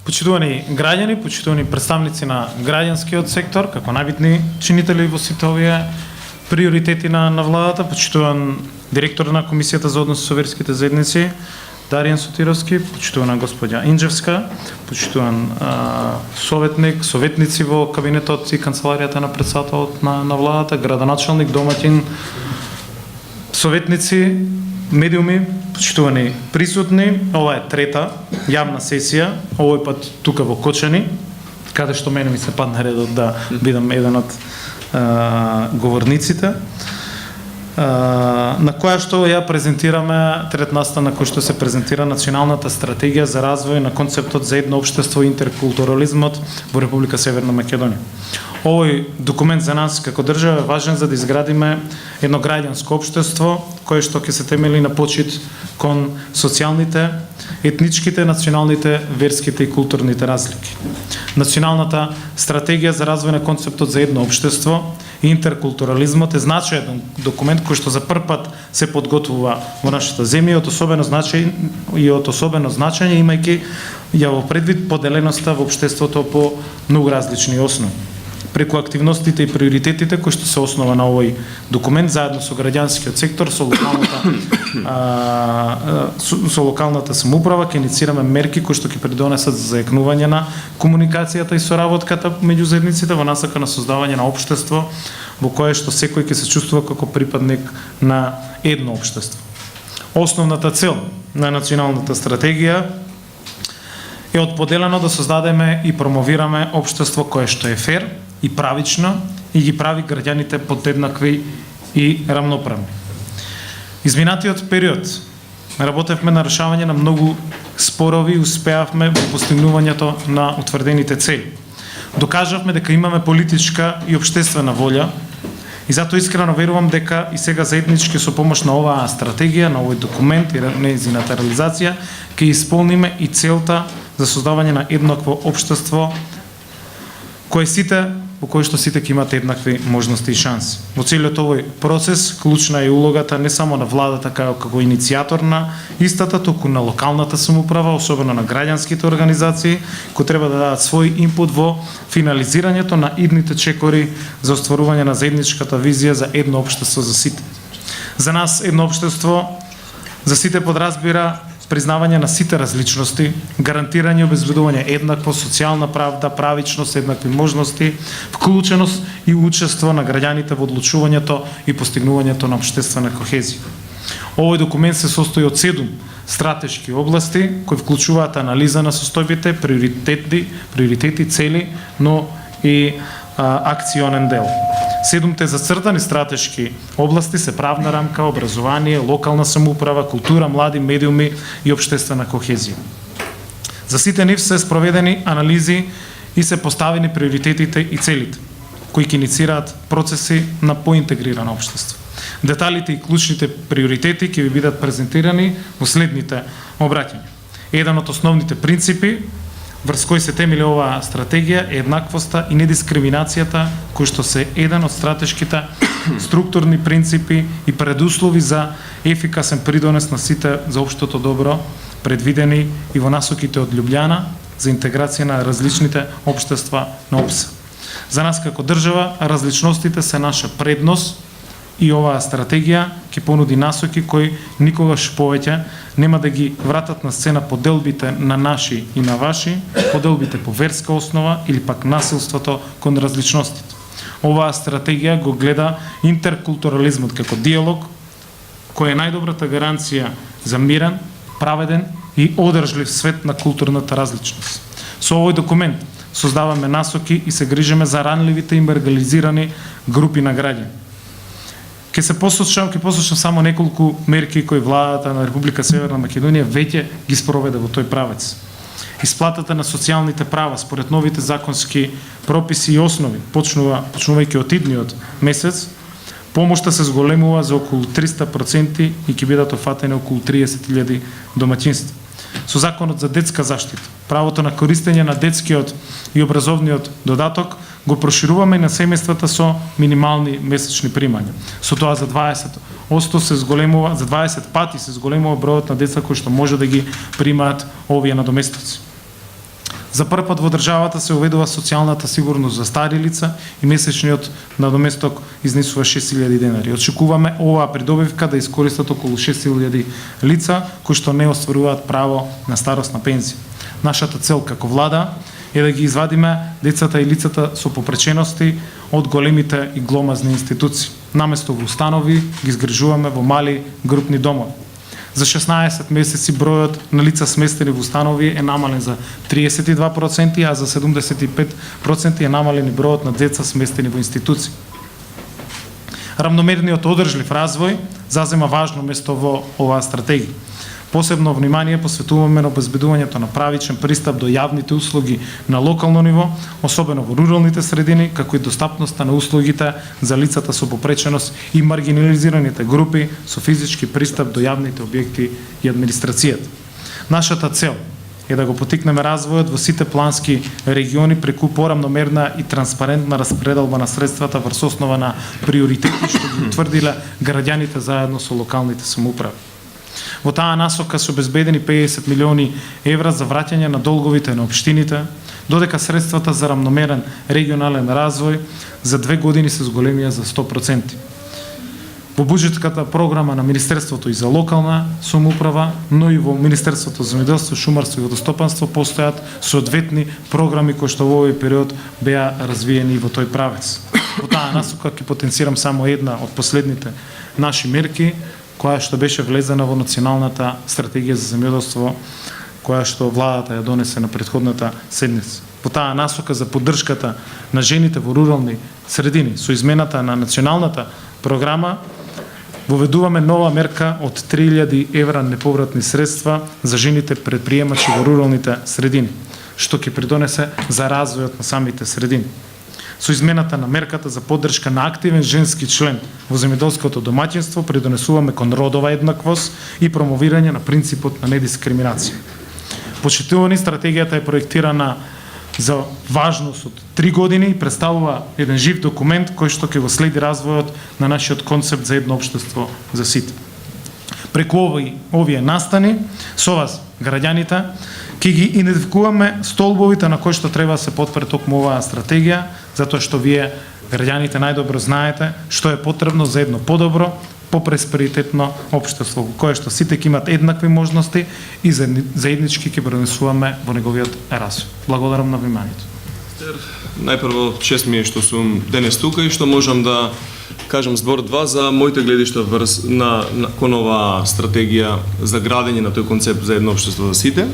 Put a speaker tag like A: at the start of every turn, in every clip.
A: Почитувани граѓани, почитувани представници на граѓанскиот сектор, како најбитни чинители во сите овие приоритети на владата, почитуван директор на Комисијата за односи со верските заедници, Даријан Сотировски, почитувана господја Инџевска, почитуван советници во кабинетот и канцеларијата на председателот на владата, градоначалник, домаќин, советници, медиуми, почитувани присутни. Ова е трета јавна сесија, овој пат тука во Кочани, каде што мене ми се падна редот да бидам еден од говорниците, на која што ја презентираме трет настан на кој што се презентира Националната стратегија за развој на концептот за едно општество и интеркултурализмот во Република Северна Македонија. Овој документ за нас како држава е важен за да изградиме едно граѓанско општество кое што ќе се темели на почит кон социјалните, етничките, националните, верските и културните разлики. Националната стратегија за развој на концептот за едно општество и интеркултурализмот е значаен документ кој што за прв пат се подготвува во нашата земја од особено значење имајќи ја во предвид поделеноста во општеството по многу различни основи. Преку активностите и приоритетите кои што се основа на овој документ заедно со граѓанскиот сектор, со локалната самоуправа ќе инициираме мерки кои што ќе придонесат за зајакнување на комуникацијата и соработката меѓу заедниците во насока на создавање на општество во кое што секој ќе се чувствува како припадник на едно општество. Основната цел на националната стратегија е од поделено да создадеме и промовираме општество кое што е фер и правично и ги прави граѓаните подеднакви и рамноправни. Изминатиот период работевме на решавање на многу спорови и успеавме во постигнувањето на утврдените цели. Докажавме дека имаме политичка и општествена волја и затоа искрено верувам дека и сега заеднички со помош на оваа стратегија, на овој документ и нејзината реализација ќе исполниме и целта за создавање на еднакво општество во кој што сите ќе имат еднакви можности и шанси. Во целиот овој процес клучна е улогата не само на владата како иницијатор на истата, туку на локалната самоуправа, особено на граѓанските организации, кои треба да дадат свој инпут во финализирањето на идните чекори за остварување на заедничката визија за едно општество за сите. За нас едно општество за сите подразбира признавање на сите различности, гарантирање и обезбедување еднакво социјална правда, правичност, еднакви можности, вклученост и учество на граѓаните во одлучувањето и постигнувањето на општествена кохезија. Овој документ се состои од 7 стратешки области кои вклучуваат анализа на состојбите, приоритети, цели, но и акционен дел. 7 зацртани стратешки области се правна рамка, образование, локална самоуправа, култура, млади, медиуми и општествена кохезија. За сите нив се спроведени анализи и се поставени приоритетите и целите, кои ќе инициираат процеси на поинтегрирано општество. Деталите и клучните приоритети ќе ви бидат презентирани во следните обраќања. Еден од основните принципи врз кој се темели оваа стратегија е еднаквоста и недискриминацијата, кои што се еден од стратешките структурни принципи и предуслови за ефикасен придонес на сите за општото добро, предвидени и во насоките од Љубљана за интеграција на различните општества на ОПС. За нас како држава различностите се наша предност и оваа стратегија ќе понуди насоки кои никогаш повеќе нема да ги вратат на сцена поделбите на наши и на ваши, поделбите по верска основа или пак насилството кон различностите. Оваа стратегија го гледа интеркултурализмот како диалог, кој е најдобрата гаранција за мирен, праведен и одржлив свет на културната различност. Со овој документ создаваме насоки и се грижиме за ранливите и маргинализирани групи на граѓани. Ќе посочам само неколку мерки кои владата на Република Северна Македонија веќе ги спроведе во тој правец. Исплатата на социјалните права според новите законски прописи и основи, почнувајќи од идниот месец, помошта се зголемува за околу 300% и ќе бидат офатени околу 30.000 домаќинства. Со Законот за детска заштита, правото на користење на детскиот и образовниот додаток го прошируваме на семејствата со минимални месечни примања. Со тоа за 20% се зголемува, за 20 пати се зголемува бројот на деца кои што може да ги примаат овие надоместоци. За прв пат во државата се уведува социјалната сигурност за стари лица и месечниот надоместок изнесува 6.000 денари. Очекуваме оваа придобивка да искористат околу 6.000 лица кои што не остваруваат право на старосна пензија. Нашата цел како влада е да ги извадиме децата и лицата со попречености од големите и гломазни институции. Наместо во установи ги изгрижуваме во мали групни домови. За 16 месеци бројот на лица сместени во установи е намален за 32%, а за 75% е намален и бројот на деца сместени во институции. Рамномерниот одржлив развој зазема важно место во оваа стратегија. Посебно внимание посветуваме на обезбедувањето на правичен пристап до јавните услуги на локално ниво, особено во руралните средини, како и достапноста на услугите за лицата со попреченост и маргинализираните групи со физички пристап до јавните објекти и администрацијата. Нашата цел е да го потикнеме развојот во сите плански региони преку порамномерна и транспарентна распределба на средствата врз основа на приоритети што ги утврдиле граѓаните заедно со локалните самоуправи. Во таа насока се обезбедени 50 милиони евра за враќање на долговите на општините, додека средствата за рамномерен регионален развој за 2 години се зголемија за 100%. Во буџетската програма на Министерството и за локална самоуправа, но и во Министерството за земјоделство, шумарство и водостопанство постојат соодветни програми кои што во овој период беа развиени во тој правец. Во таа насока ќе потенцирам само една од последните наши мерки, која што беше влезена во Националната стратегија за земјоделство, која што владата ја донесе на претходната седница. Во таа насока за поддршката на жените во рурални средини со измената на националната програма воведуваме нова мерка од 3.000 евра неповратни средства за жените предприемачи во руралните средини, што ќе придонесе за развојот на самите средини. Со измената на мерката за поддршка на активен женски член во земјоделското домаќинство придонесуваме кон родова еднаквост и промовирање на принципот на недискриминација. Почитувани, стратегијата е проектирана за важност од 3 години и представува еден жив документ кој што ќе го следи развојот на нашиот концепт за едно општество за сите. Преку овие настани, со вас, граѓаните, ќе ги идентификуваме столбовите на кои што треба да се потврди токму оваа стратегија, затоа што вие, граѓаните, најдобро знаете што е потребно за едно подобро, попросперитетно општество, во кое што сите ќе имат еднакви можности и заеднички ќе пренесуваме во неговиот развој. Благодарам на вниманието.
B: Најпрво, чест ми е што сум денес тука и што можам да кажам збор два за моите гледишта кон оваа стратегија за градење на тој концепт за едно општество за сите.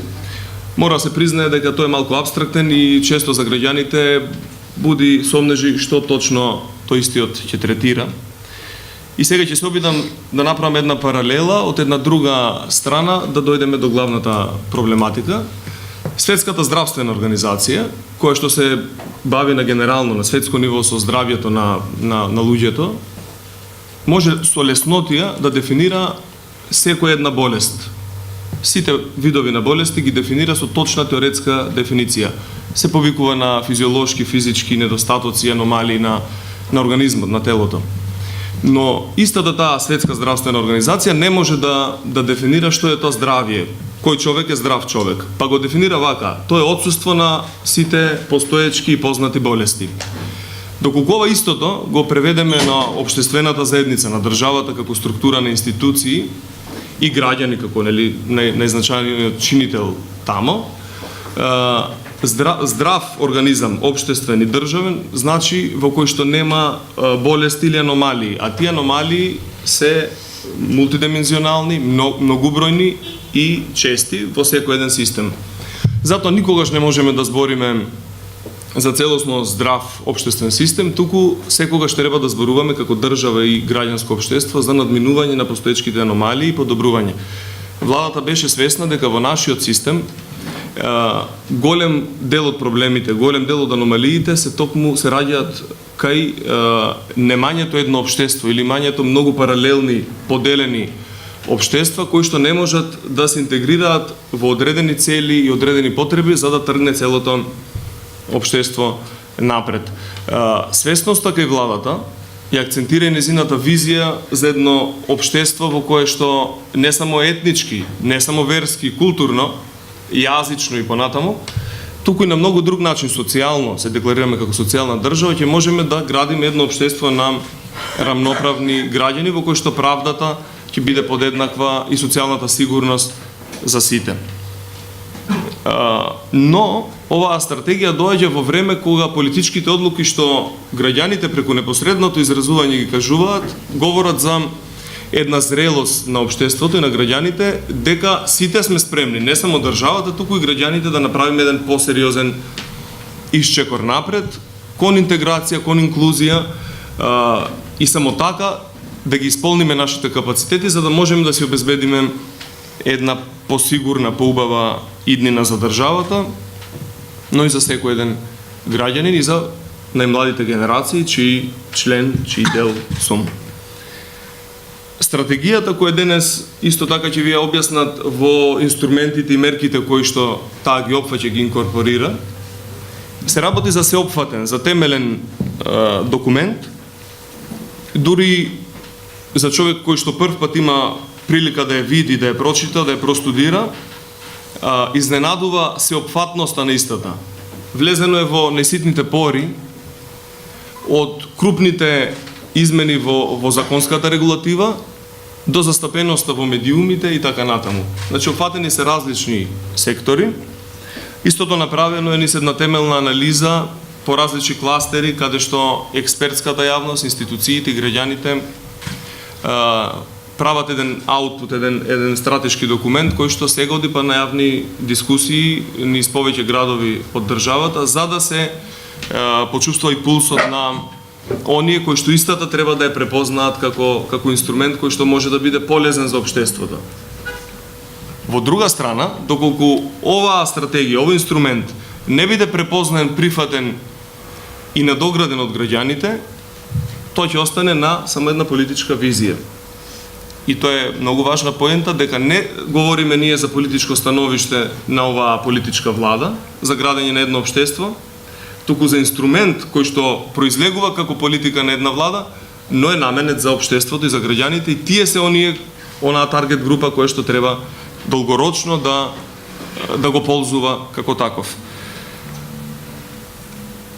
B: Мора да се признае дека тој е малку абстрактен и често за граѓаните буди сомнежи што точно тој истиот ќе третира. И сега ќе се обидам да направам една паралела од една друга страна да дојдеме до главната проблематика. Светската здравствена организација, која што се бави на генерално, на светско ниво со здравјето на луѓето, може со леснотија да дефинира секоја една болест. Сите видови на болести ги дефинира со точна теоретска дефиниција. Се повикува на физиолошки, физички недостатоци, аномалии на организмот, на телото. Но истата таа светска здравствена организација не може да дефинира што е тоа здравје. Кој човек е здрав човек? Па го дефинира вака: тоа е отсуство на сите постоечки и познати болести. Доколку ова истото го преведеме на општествената заедница, на државата како структура на институции и граѓани како најзначајниот чинител тамо, здрав организам, општествен и државен, значи во кој што нема болести или аномалии, а тие аномалии се мултидимензионални, многубројни и чести во секој еден систем. Затоа никогаш не можеме да збориме за целосно здрав општествен систем, туку секогаш треба да зборуваме како држава и граѓанско општество за надминување на постоечките аномалии и подобрување. Владата беше свесна дека во нашиот систем голем дел од проблемите, голем дел од аномалиите се раѓаат кај немањето едно општество или имањето многу паралелни, поделени општества кои што не можат да се интегрираат во одредени цели и одредени потреби за да тргне целото општество напред. Свесноста кај владата ја акцентира и незината визија за едно општество во кое што не само етнички, не само верски, културно, јазично и понатаму, туку и на многу друг начин социјално се декларираме како социјална држава, ќе можеме да градиме едно општество на рамноправни граѓани во кој што правдата ќе биде подеднаква и социјалната сигурност за сите. Но оваа стратегија доаѓа во време кога политичките одлуки што граѓаните преку непосредното изразување ги кажуваат, говорат за една зрелост на општеството и на граѓаните, дека сите сме спремни, не само државата, туку и граѓаните да направиме еден посериозен исчекор напред, кон интеграција, кон инклузија и само така да ги исполниме нашите капацитети, за да можеме да си обезбедиме една посигурна, поубава иднина за државата, но и за секој еден граѓанин и за најмладите генерации, чиј член, чиј дел сум. Стратегијата која денес исто така ќе ви ја објаснат во инструментите и мерките кои што таа ги опфаќа, ги инкорпорира, се работи за сеопфатен, за темелен документ, дури за човек кој што прв пат има прилика да ја види, да ја прочита, да ја простудира, изненадува сеопфатноста на истата. Влезено е во неситните пори од крупните измени во законската регулатива до застапеноста во медиумите и така натаму. Значи, опфатени се различни сектори. Истото направено е низ една темелна анализа по различни кластери, каде што експертската јавност, институциите и граѓаните прават еден аутпут, еден стратешки документ кој што сега оди па на јавни дискусии низ повеќе градови од државата, за да се почувствува и пулсот на оние кои што истата треба да ја препознаат како инструмент кој што може да биде полезен за општеството. Во друга страна, доколку оваа стратегија, овој инструмент не биде препознаен, прифатен и надограден од граѓаните, тој ќе остане на само една политичка визија. И тоа е многу важна поента, дека не говориме ние за политичко становиште на оваа политичка влада, за градење на едно општество, туку за инструмент кој што произлегува како политика на една влада, но е наменет за општеството и за граѓаните, и тие се онаа таргет група која што треба долгорочно да го ползува како таков.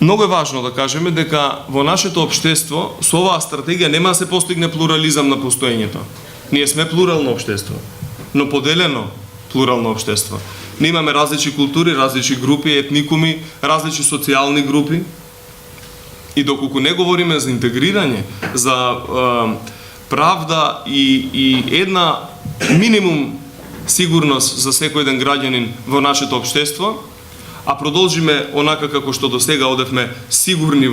B: Многу е важно да кажеме дека во нашето општество со оваа стратегија нема да се постигне плурализам на постоењето. Ние сме плурално општество, но поделено плурално општество. Ние имаме различни култури, различни групи, етникуми, различни социјални групи. И доколку не говориме за интегрирање, за правда и една минимум сигурност за секој еден граѓанин во нашето општество, а продолжиме онака како што до сега одевме сигурни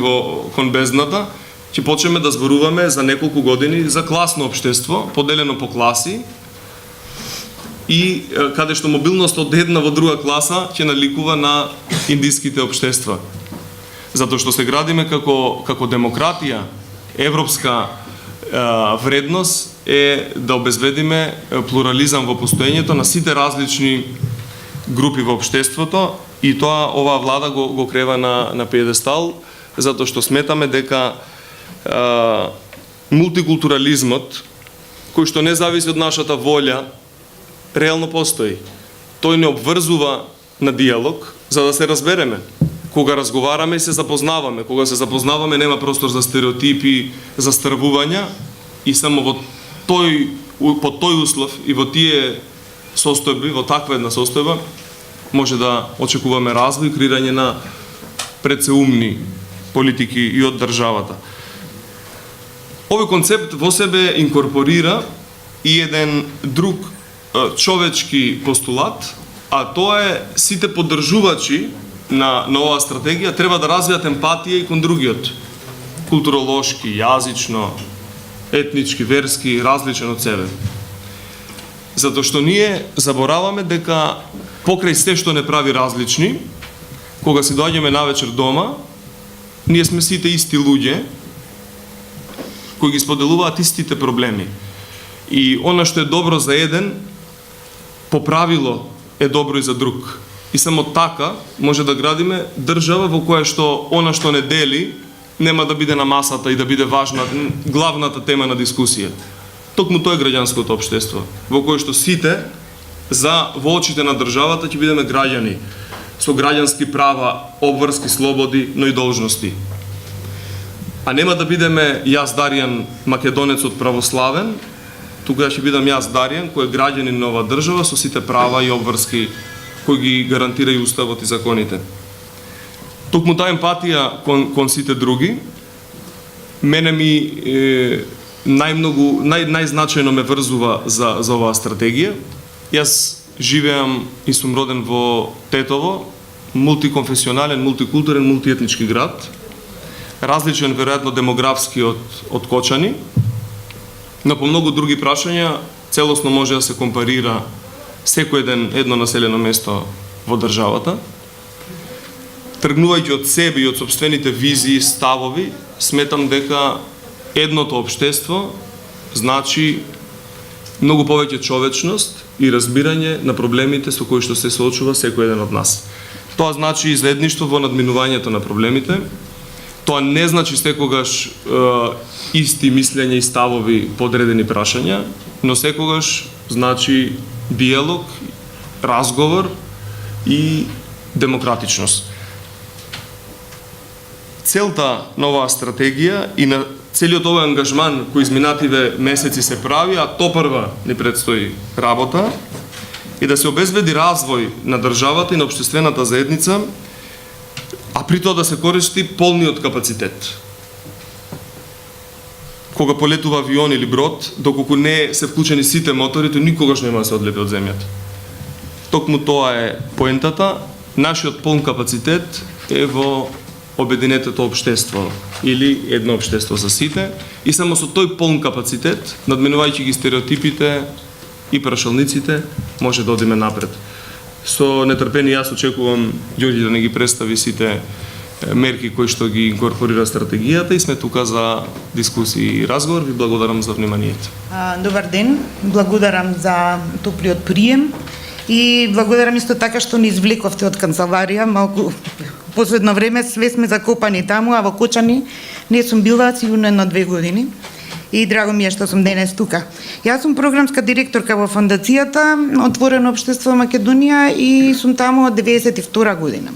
B: кон бездната, ќе почнеме да зборуваме за неколку години за класно општество, поделено по класи, и каде што мобилност од една во друга класа ќе наликува на индиските општества. Затоа што се градиме како демократија, европска вредност е да обезбедиме плурализам во постоењето на сите различни групи во општеството, и тоа оваа влада го крева на пиедестал, затоа што сметаме дека мултикултурализмот, кој што не зависи од нашата волја, реално постои. Тој не обврзува на диалог, за да се разбереме. Кога разговараме и се запознаваме, кога се запознаваме нема простор за стереотипи, за стравувања, и само по тој услов и во тие состојби, во таква една состојба, може да очекуваме развој, креирање на предсеумни политики и од државата. Овој концепт во себе инкорпорира и еден друг човечки постулат, а тоа е сите поддржувачи на оваа стратегија треба да развијат емпатија и кон другиот, културолошки, јазично, етнички, верски, различен од себе. Затоа што ние забораваме дека покрај се што не прави различни, кога си доаѓаме навечер дома, ние сме сите исти луѓе кои ги споделуваат истите проблеми. И она што е добро за еден, по правило е добро и за друг. И само така може да градиме држава во која што она што не дели нема да биде на масата и да биде важна, главната тема на дискусија. Токму тоа е граѓанското општество, во кое што сите во очите на државата ќе бидеме граѓани со граѓански права, обврски, слободи, но и должности. А нема да бидеме јас Даријан, македонецот православен, тука ќе бидам јас Даријан, кој е граѓанин на оваа држава со сите права и обврски кои ги гарантира и уставот и законите. Токму таа емпатија кон сите други, мене ми најзначајно ме врзува за оваа стратегија. Јас живеам и сум роден во Тетово, мултиконфесионален, мултикултурен, мултиетнички град, различен веројатно демографски од Кочани, но по многу други прашања целосно може да се компарира секој едно населено место во државата. Тргнувајќи од себе и од сопствените визии, ставови, сметам дека едното општество значи многу повеќе човечност и разбирање на проблемите со кои што се соочува секој еден од нас. Тоа значи и заедништво во надминувањето на проблемите. Тоа не значи секогаш исти мислења и ставови по одредени прашања, но секогаш значи диалог, разговор и демократичност. Целта на оваа стратегија и на целиот овој ангажман кој изминативе месеци се прави, а топрва ни предстои работа, и да се обезбеди развој на државата и на општествената заедница, а при тоа да се користи полниот капацитет. Кога полетува авион или брод, доколку не се вклучени сите мотори, тој никогаш нема да се одлепи од земјата. Токму тоа е поентата. Нашиот полн капацитет е во обединетото општество или едно општество за сите, и само со тој полн капацитет, надминувајќи ги стереотипите и прашалниците, може да одиме напред. Со нетрпение јас очекувам Ѓорѓи да не ги представи сите мерки кои што ги инкорпорира стратегијата, и сме тука за дискусии и разговор. Ви благодарам за вниманието.
C: Добар ден, благодарам за топлиот прием и благодарам исто така што ни извлековте од канцеларија. Малку последно време све сме закопани таму, а во Кочани не сум била сигурно на 2 години. И драго ми е што сум денес тука. Јас сум програмска директорка во фондацијата Отворено општество Македонија и сум таму од 92 година.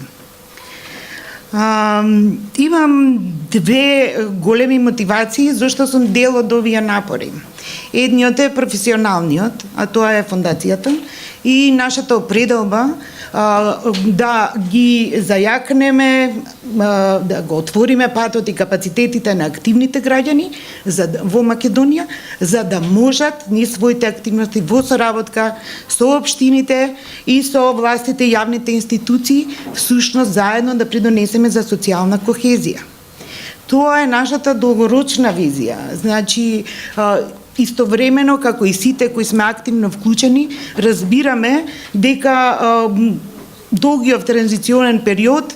C: Имам 2 големи мотивации зашто сум дел од овие напори. Едниот е професионалниот, а тоа е фондацијата и нашата определба да ги зајакнеме, да го отвориме патот и капацитетите на активните граѓани во Македонија, за да можат ни своите активности во соработка со општините и со властите и јавните институции всушност заедно да придонесеме за социјална кохезија. Тоа е нашата долгорочна визија. Значи, истовремено, како и сите кои сме активно вклучени, разбираме дека долгиот транзиционен период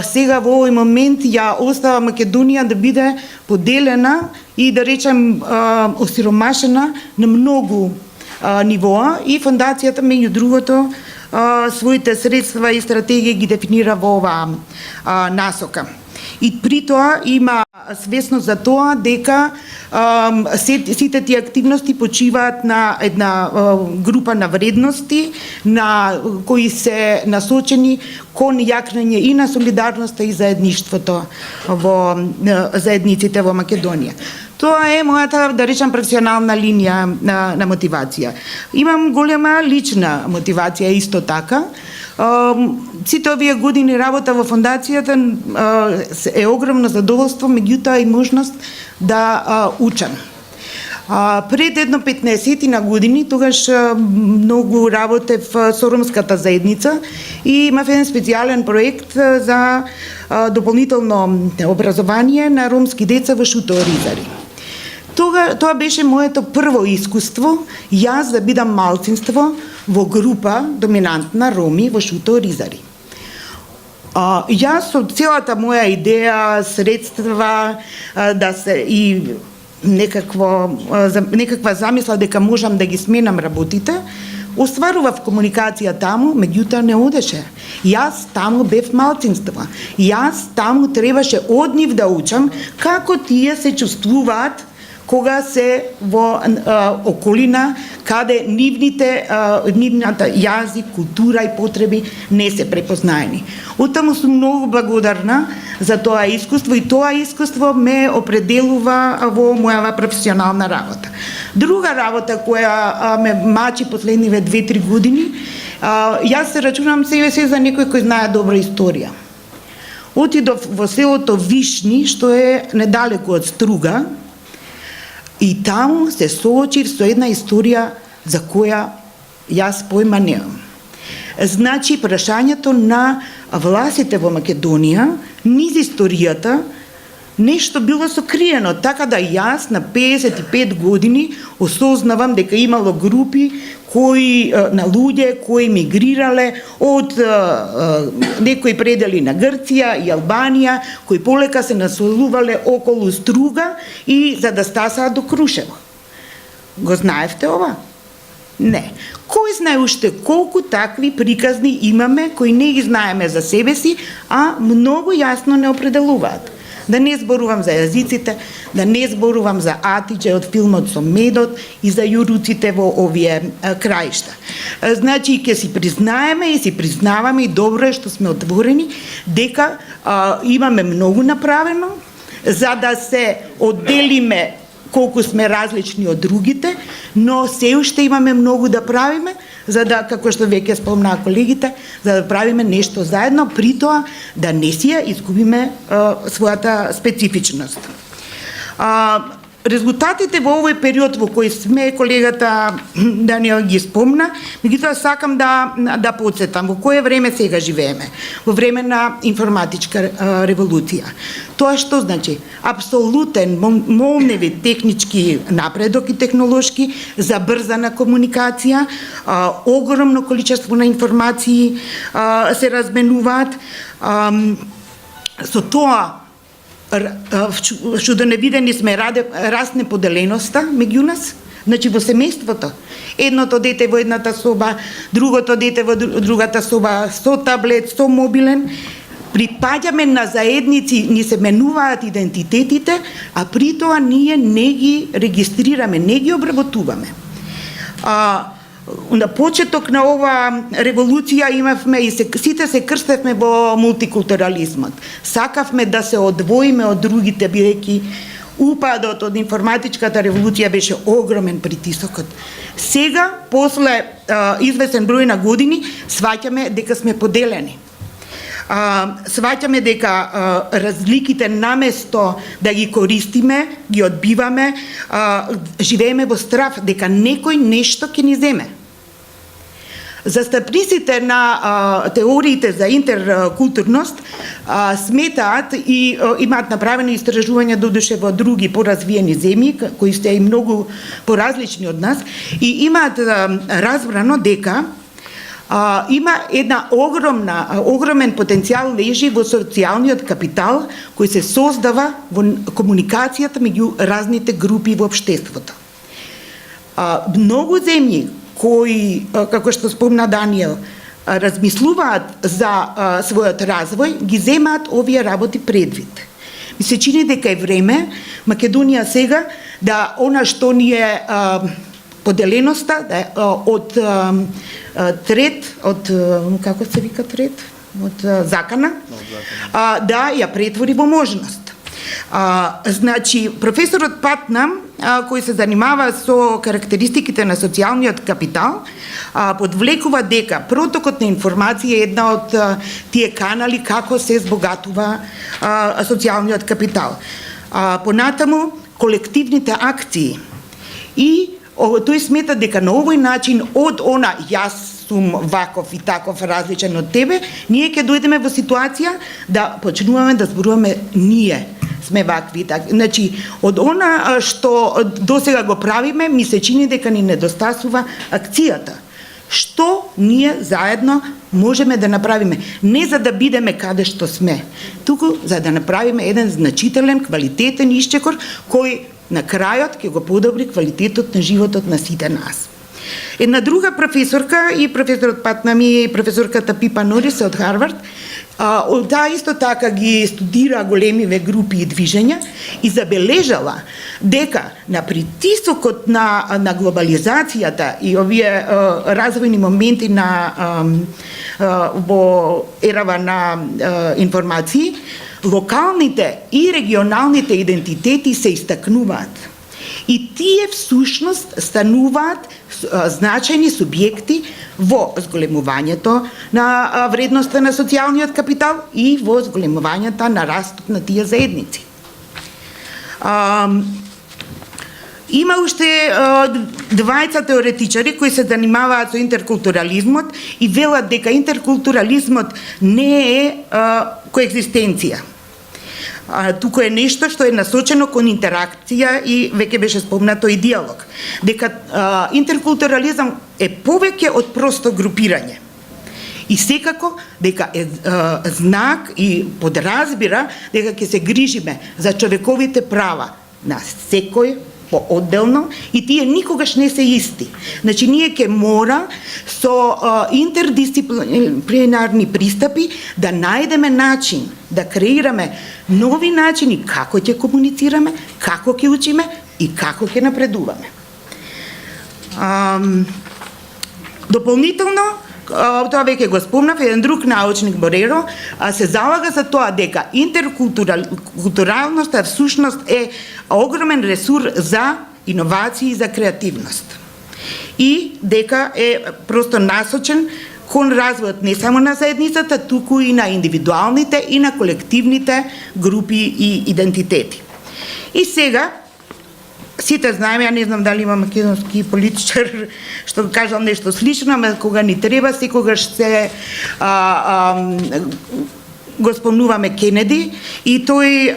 C: сега во овој момент ја остава Македонија да биде поделена и, да речем, осиромашена на многу нивоа, и фондацијата меѓу другото своите средства и стратегии ги дефинира во оваа насока. И при тоа има свесност за тоа дека сите тие активности почиваат на една група на вредности на кои се насочени кон јакнење и на солидарноста и заедништвото во заедниците во Македонија. Тоа е мојата, да речам, професионална линија на мотивација. Имам голема лична мотивација исто така. Сите овие години работа во фондацијата е огромно задоволство, меѓутоа и можност да учам. Пред едно 15 на години, тогаш многу работев со ромската заедница и имав еден специјален проект за дополнително образование на ромски деца во Шуто Оризари. Тоа беше моето прво искуство, јас да бидам малцинство во група доминантна роми во Шуто Оризари. Јас со целата моја идеја, средства, да се и некаква замисла дека можам да ги сменам работите, остварував комуникација таму, меѓутоа не одеше. Јас таму бев малцинство. Јас таму требаше од нив да учам како тие се чувствуваат кога се во околина каде нивната јазик, култура и потреби не се препознаени. Оттаму сум многу благодарна за тоа искуство и тоа искуство ме определува во мојава професионална работа. Друга работа која ме мачи последниве 2-3 години, јас се рачунам себе се за некој кој знае добра историја. Отидов во селото Вишни, што е недалеку од Струга, и таму се соочив со една историја за која јас појма немам. Значи, прашањето на властите во Македонија, низ историјата, нешто било сокриено, така да јас на 55 години осознавам дека имало групи на луѓе кои мигрирале од некои предели на Грција и Албанија, кои полека се населувале околу Струга и за да стасаат до Крушево. Го знаевте ова? Не. Кој знае уште колку такви приказни имаме кои не ги знаеме за себе си, а многу јасно не определуваат. Да не зборувам за јазиците, да не зборувам за Атиџе од филмот со медот и за јуруците во овие краишта. Значи, ќе си признаеме и си признаваме, и добро е што сме отворени, дека имаме многу направено, за да се одделиме колку сме различни од другите, но се уште имаме многу да правиме, за да, како што веќе спомнаа колегите, за да правиме нешто заедно, при тоа да не си ја изгубиме својата специфичност. Резултатите во овој период во кој сме, колегата Даниел ги спомна, меѓутоа сакам да подсетам во кое време сега живееме, во време на информатичка револуција. Тоа што значи? Апсолутен, молневи технички напредок и технолошки, забрзана комуникација, огромно количество на информации се разменуваат. Со тоа што да не видени сме расне поделеноста меѓу нас, значи во семејството. Едното дете во едната соба, другото дете во другата соба, со таблет, со мобилен. Припаѓаме на заедници, ни се менуваат идентитетите, а при тоа ние не ги регистрираме, не ги обработуваме. На почеток на ова револуција имавме и сите се крстевме во мултикултурализмот. Сакавме да се одвоиме од другите, бидејќи упадот од информатичката револуција беше огромен притисокот. Сега, после извесен број на години, сваќаме дека сме поделени. Сваќаме дека разликите наместо да ги користиме, ги одбиваме, живееме во страв дека некој нешто ќе ни земе. Застапниците на теориите за интеркултурност сметаат и имаат направени истражувања додуше во други поразвиени земји, кои се и многу поразлични од нас, и имаат разбрано дека има една огромен потенцијал лежи во социјалниот капитал кој се создава во комуникацијата меѓу разните групи во општеството. Многу земји кои, како што спомна Даниел, размислуваат за својот развој, ги земаат овие работи предвид. Ми се чини дека е време Македонија сега да она што ни е поделеноста од трет, од како се вика трет, од закана, да ја претвори во можност. Значи, професорот Патна, кој се занимава со карактеристиките на социјалниот капитал, подвлекува дека протокот на информација е една од тие канали како се збогатува социјалниот капитал. Понатаму, колективните акции. И тој смета дека на овој начин од она јас сум ваков и таков различен од тебе, ние ќе дојдеме во ситуација да почнуваме да зборуваме ние сме вакви. Значи, од она што досега го правиме, ми се чини дека ни недостасува акцијата. Што ние заедно можеме да направиме? Не за да бидеме каде што сме, туку за да направиме еден значителен, квалитетен исчекор кој на крајот ќе го подобри квалитетот на животот на сите нас. Една друга професорка, и професорот Патнами и професорката Пипа Норис од Харвард, Таа исто така ги студира големиве групи и движења и забележала дека на притисокот на глобализацијата и овие развојни моменти во ерава на информации, локалните и регионалните идентитети се истакнуваат. И тие всушност стануваат значајни субјекти во зголемувањето на вредноста на социјалниот капитал и во зголемувањето на растот на тие заедници. Има уште двајца теоретичари кои се занимаваат со интеркултурализмот и велат дека интеркултурализмот не е коегзистенција. Туку е нешто што е насочено кон интеракција и веќе беше спомнато и диалог. Дека интеркултурализам е повеќе од просто групирање. И секако дека е знак и подразбира дека ќе се грижиме за човековите права на секој поодделно и тие никогаш не се исти. Значи, ние ќе мора со интердисциплинарни пристапи да најдеме начин, да креираме нови начини како ќе комуницираме, како ќе учиме и како ќе напредуваме. Дополнително, тоа веќе го спомнав, еден друг научник Бореро се залага за тоа дека интеркултуралноста всушност е огромен ресурс за иновации и за креативност. И дека е просто насочен кон развојот не само на заедницата, туку и на индивидуалните и на колективните групи и идентитети. И сега, сите знаеме, ја не знам дали има македонски политичар што кажал нешто слично, ама кога ни треба, секогаш се го спомнуваме Кенеди и тој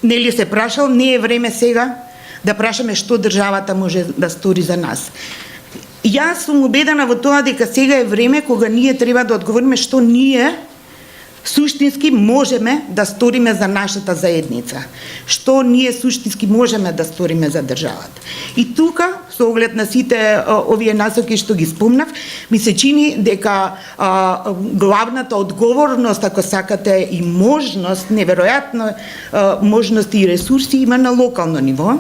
C: нели се прашал, не е време сега да прашаме што државата може да стори за нас. Јас сум убедена во тоа дека сега е време кога ние треба да одговориме што ние суштински можеме да сториме за нашата заедница, што ние суштински можеме да сториме за државата. И тука, со оглед на сите овие насоки што ги спомнав, ми се чини дека главната одговорност, ако сакате, и можност, неверојатно можности и ресурси има на локално ниво,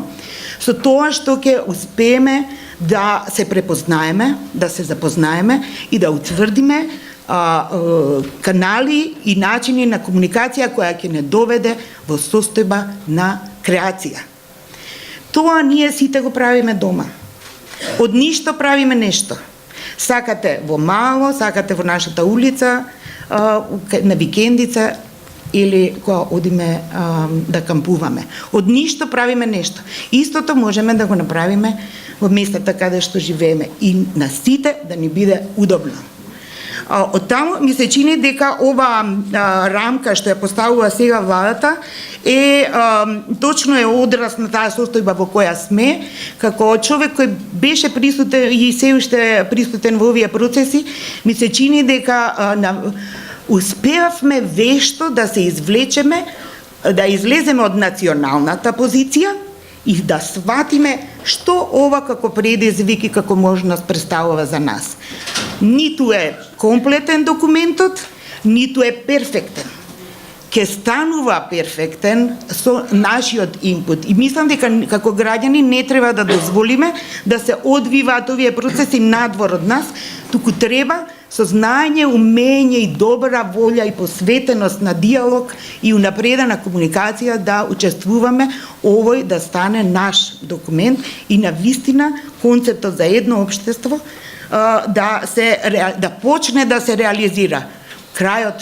C: со тоа што ќе успееме да се препознаеме, да се запознаеме и да утврдиме канали и начини на комуникација која ќе не доведе во состојба на креација. Тоа ние сите го правиме дома. Од ништо правиме нешто. Сакате во мало, сакате во нашата улица, на викендица или кога одиме да кампуваме. Од ништо правиме нешто. Истото можеме да го направиме во местата каде што живееме и на сите да ни биде удобно. Од таму ми се чини дека ова рамка што ја поставува сега владата е точно е одраз на таа состојба во која сме, како човек кој беше присутен и се уште присутен во овие процеси, ми се чини дека успеавме вешто да се извлечеме, да излеземе од националната позиција и да сватиме што ова како предизвик и како можност представува за нас. Ниту е комплетен документот, ниту е перфектен. Ке станува перфектен со нашиот инпут. И мислам дека како граѓани не треба да дозволиме да се одвиваат овие процеси надвор од нас, туку треба со знаење, умење и добра волја и посветеност на диалог и унапредена комуникација да учествуваме овој да стане наш документ и на вистина концептот за едно општество да почне да се реализира. Крајот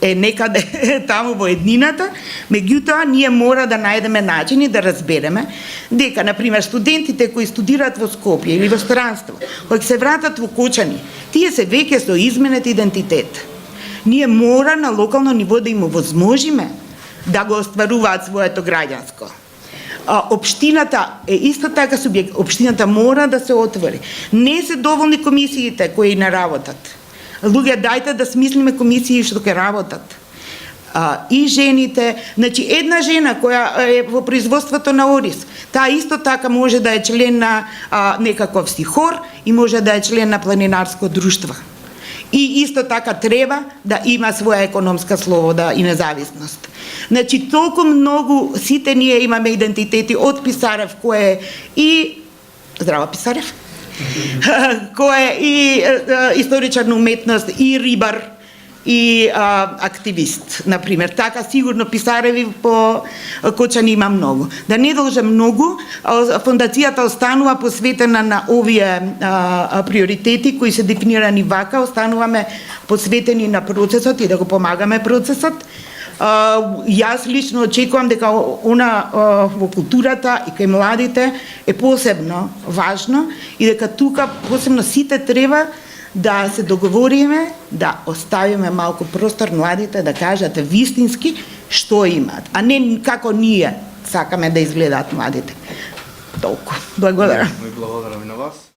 C: е некаде таму во еднината, меѓутоа ние мора да најдеме начини да разбереме дека, например, студентите кои студираат во Скопје или во странство, кои се вратат во Кочани, тие се веќе со изменет идентитет. Ние мора на локално ниво да им овозможиме да го остваруваат своето граѓанско. Општината е исто така субјект, општината мора да се отвори. Не се доволни комисиите кои не работат. Луѓе, дајте да смислиме комисии што ќе работат. И жените, значи една жена која е во производството на Орис, таа исто така може да е член на некаков си хор и може да е член на планинарско друштво. И исто така треба да има своја економска слобода и независност. Значи, толку многу, сите ние имаме идентитети од Писарев, кој е и... Здраво, Писарев! кој е и историчар на уметност, и рибар, и активист, например. Така сигурно Писареви по Кочани има многу. Да не должи многу, фондацијата останува посветена на овие приоритети кои се дефинирани вака, остануваме посветени на процесот и да го помагаме процесот. Јас лично очекувам дека она во културата и кај младите е посебно важно и дека тука посебно сите треба да се договориме, да оставиме малку простор младите да кажат вистински што имаат, а не како ние сакаме да изгледаат младите. Толку. Благодарам.
D: Благодарам и на вас.